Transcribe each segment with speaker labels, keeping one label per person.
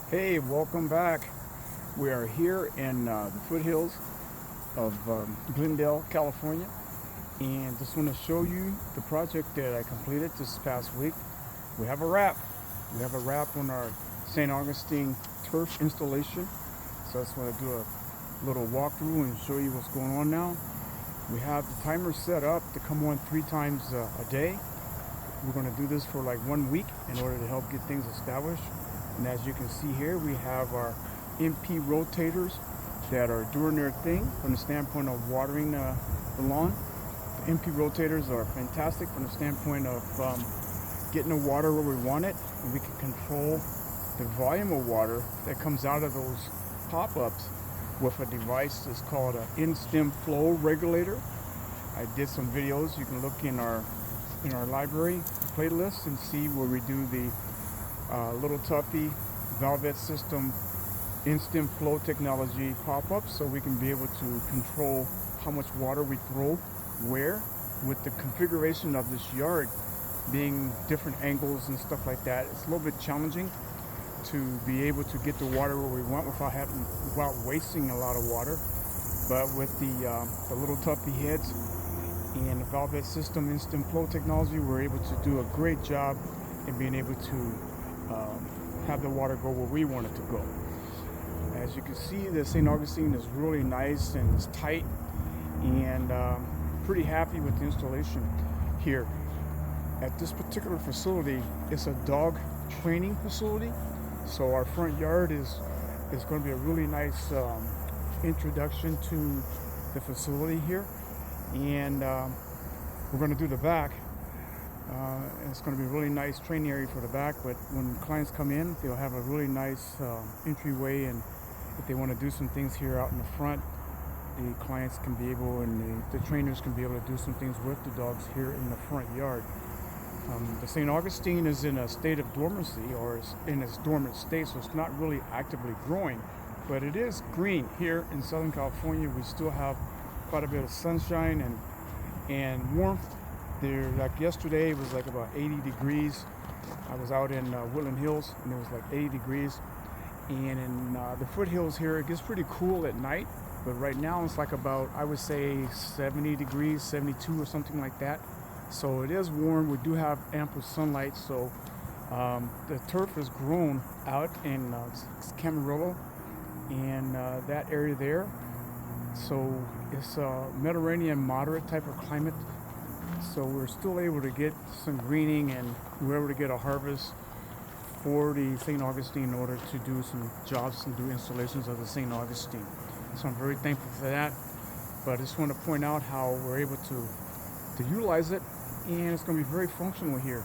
Speaker 1: Hey, welcome back. We are here in the foothills of Glendale, California, and just want to show you the project that I completed this past week. We have a wrap. We have a wrap on our St. Augustine turf installation. So I just want to do a little walkthrough and show you what's going on now. We have the timer set up to come on 3 times a day. We're going to do this for like 1 week in order to help get things established. And as you can see here, we have our MP rotators that are doing their thing from the standpoint of watering the lawn. The MP rotators are fantastic from the standpoint of getting the water where we want it, and we can control the volume of water that comes out of those pop-ups with a device that's called an in-stem flow regulator. I did some videos. You can look in our library playlist and see where we do the little Tuffy valvette system in-stem flow technology pop-ups, so we can be able to control how much water we throw where, with the configuration of this yard being different angles and stuff like that. It's a little bit challenging to be able to get the water where we want without wasting a lot of water. But with the little Tuffy heads and the valvette system in-stem flow technology, we're able to do a great job in being able to have the water go where we want it to go. As you can see, the St. Augustine is really nice and it's tight, and pretty happy with the installation here. At this particular facility, it's a dog training facility, so our front yard is going to be a really nice introduction to the facility here, and we're going to do the back. It's going to be a really nice training area for the back, but when clients come in, they'll have a really nice entryway, and if they want to do some things here out in the front, the clients can be able, and the trainers can be able to do some things with the dogs here in the front yard. The St. Augustine is in a state of dormancy, or is in its dormant state, so it's not really actively growing, but it is green here in Southern California. We still have quite a bit of sunshine and warmth. There, like yesterday, it was like about 80 degrees. I was out in Woodland Hills, and it was like 80 degrees. And in the foothills here, it gets pretty cool at night. But right now, it's like about, I would say, 70 degrees, 72 or something like that. So it is warm. We do have ample sunlight. So the turf is grown out in Camarillo and that area there. So it's a Mediterranean moderate type of climate. So we're still able to get some greening, and we're able to get a harvest for the St. Augustine in order to do some jobs and do installations of the St. Augustine. So I'm very thankful for that. But I just want to point out how we're able to utilize it, and it's going to be very functional here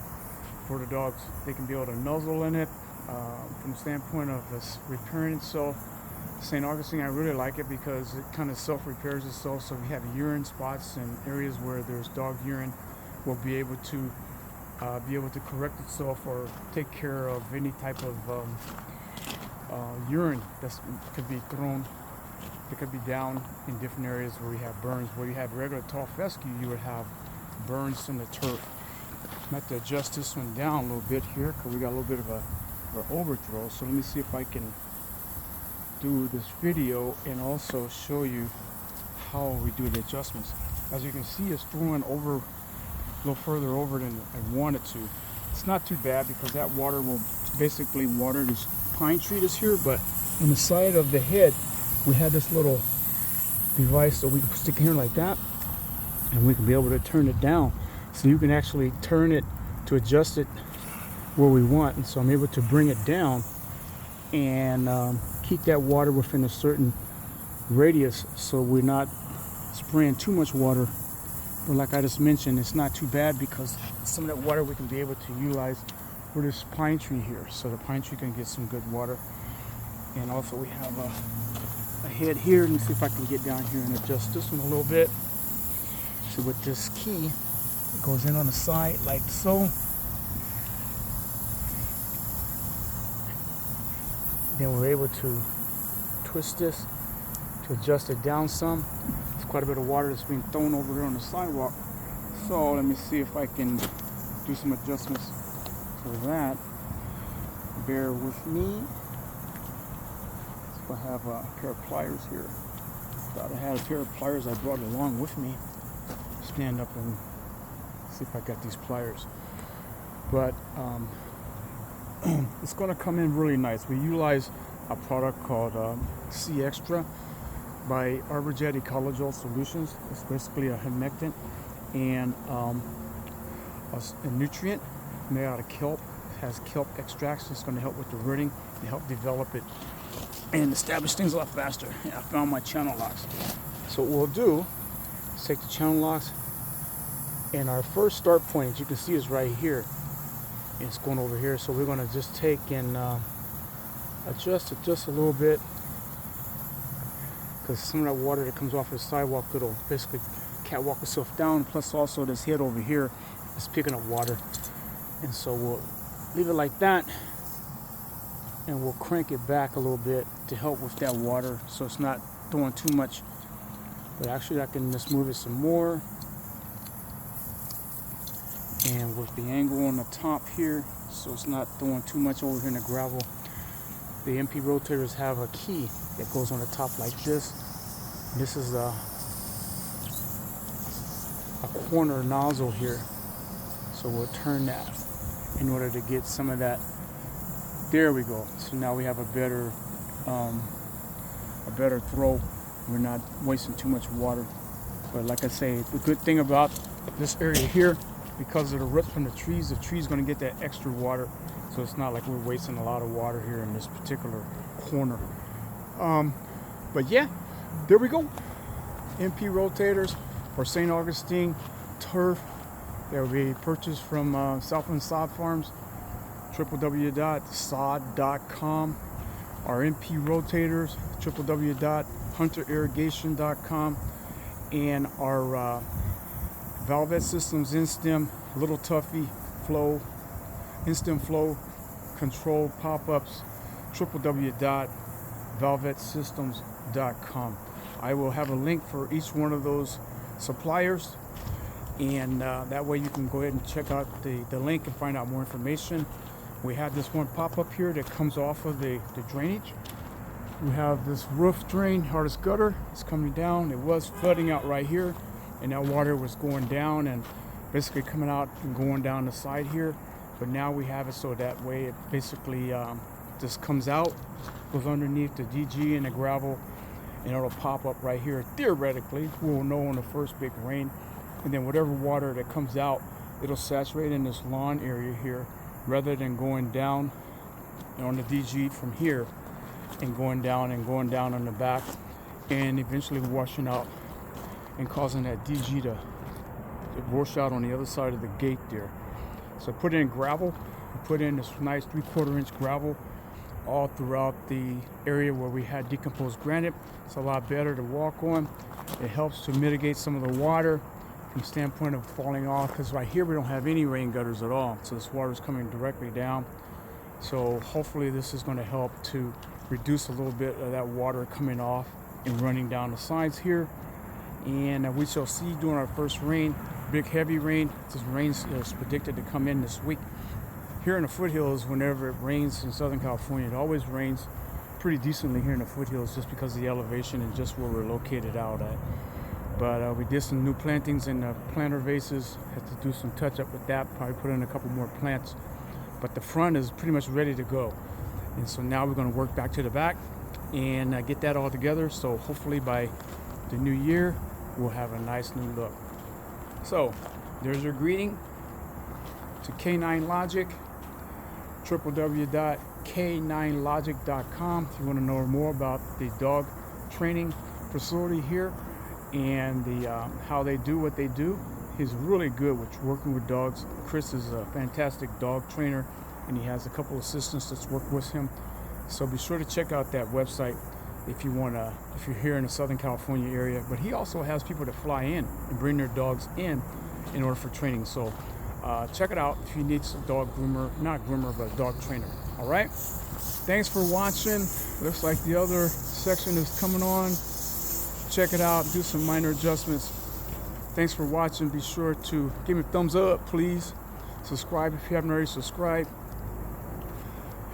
Speaker 1: for the dogs. They can be able to nuzzle in it from the standpoint of this repairing itself. St. Augustine, I really like it because it kind of self-repairs itself. So if you have urine spots and areas where there's dog urine, will be able to correct itself or take care of any type of urine that could be thrown. It could be down in different areas where we have burns. Where you have regular tall fescue, you would have burns in the turf. I have to adjust this one down a little bit here because we got a little bit of an overthrow. So let me see if I can do this video and also show you how we do the adjustments. As you can see, it's throwing over a little further over than I want it to. It's not too bad because that water will basically water this pine tree that's here, but on the side of the head we have this little device that we can stick in here like that, and we can be able to turn it down, so you can actually turn it to adjust it where we want. And so I'm able to bring it down and keep that water within a certain radius, so we're not spraying too much water. But like I just mentioned, it's not too bad because some of that water we can be able to utilize for this pine tree here, so the pine tree can get some good water. And also we have a head here. Let me see if I can get down here and adjust this one a little bit. So with this key, it goes in on the side like so. Then we're able to twist this to adjust it down some. There's quite a bit of water that's being thrown over here on the sidewalk. So let me see if I can do some adjustments for that. Bear with me. I have a pair of pliers here. Thought I had a pair of pliers I brought along with me. Stand up and see if I got these pliers. But it's going to come in really nice. We utilize a product called C Extra by Irrigation Ecological Solutions. It's basically a humectant and a nutrient made out of kelp. It has kelp extracts. It's going to help with the rooting and help develop it and establish things a lot faster. Yeah, I found my channel locks. So what we'll do is take the channel locks, and our first start point, as you can see, is right here. It's going over here, so we're going to just take and adjust it just a little bit, because some of that water that comes off the sidewalk, it'll basically catwalk itself down. Plus also this head over here is picking up water, and so we'll leave it like that, and we'll crank it back a little bit to help with that water so it's not throwing too much. But actually I can just move it some more, and with the angle on the top here so it's not throwing too much over here in the gravel. The MP rotators have a key that goes on the top like this. This is a corner nozzle here, so we'll turn that in order to get some of that. There we go. So now we have a better throw. We're not wasting too much water. But like I say, the good thing about this area here, because of the roots from the tree's going to get that extra water. So it's not like we're wasting a lot of water here in this particular corner. But yeah, there we go. MP rotators for St. Augustine turf. They'll be purchased from Southland Sod Farms, www.sod.com. Our MP rotators, www.hunterirrigation.com. And our Valvet Systems in-stem Little Tuffy flow, in-stem flow control pop-ups, www.valvetsystems.com. I will have a link for each one of those suppliers, and that way you can go ahead and check out the link and find out more information. We have this one pop-up here that comes off of the drainage. We have this roof drain, hardest gutter. It's coming down. It was flooding out right here, and that water was going down and basically coming out and going down the side here. But now we have it so that way it basically just comes out, goes underneath the DG and the gravel, and it'll pop up right here. Theoretically, we'll know on the first big rain, and then whatever water that comes out, it'll saturate in this lawn area here, rather than going down on the DG from here and going down on the back, and eventually washing out and causing that DG to wash out on the other side of the gate there. So put in gravel, put in this nice 3/4 inch gravel all throughout the area where we had decomposed granite. It's a lot better to walk on. It helps to mitigate some of the water from the standpoint of falling off, because right here we don't have any rain gutters at all, so this water is coming directly down. So hopefully this is going to help to reduce a little bit of that water coming off and running down the sides here. And we shall see during our first rain, big heavy rain. This rain is predicted to come in this week. Here in the foothills, whenever it rains in Southern California, it always rains pretty decently here in the foothills, just because of the elevation and just where we're located out at. But we did some new plantings in the planter vases. Had to do some touch up with that, probably put in a couple more plants. But the front is pretty much ready to go. And so now we're going to work back to the back and get that all together. So hopefully by the new year, we'll have a nice new look. So there's your greeting to K9 Logic, www.k9logic.com if you want to know more about the dog training facility here and the how they do what they do. He's really good with working with dogs. Chris is a fantastic dog trainer, and he has a couple assistants that's work with him. So be sure to check out that website if you want to, if you're here in the Southern California area. But he also has people that fly in and bring their dogs in order for training. So check it out if you need a dog groomer, not groomer, but a dog trainer. All right. Thanks for watching. Looks like the other section is coming on. Check it out. Do some minor adjustments. Thanks for watching. Be sure to give me a thumbs up, please. Subscribe if you haven't already subscribed.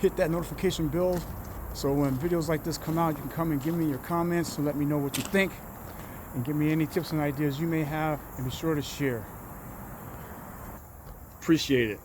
Speaker 1: Hit that notification bell So when videos like this come out, you can come and give me your comments and let me know what you think, and give me any tips and ideas you may have, and be sure to share. Appreciate it.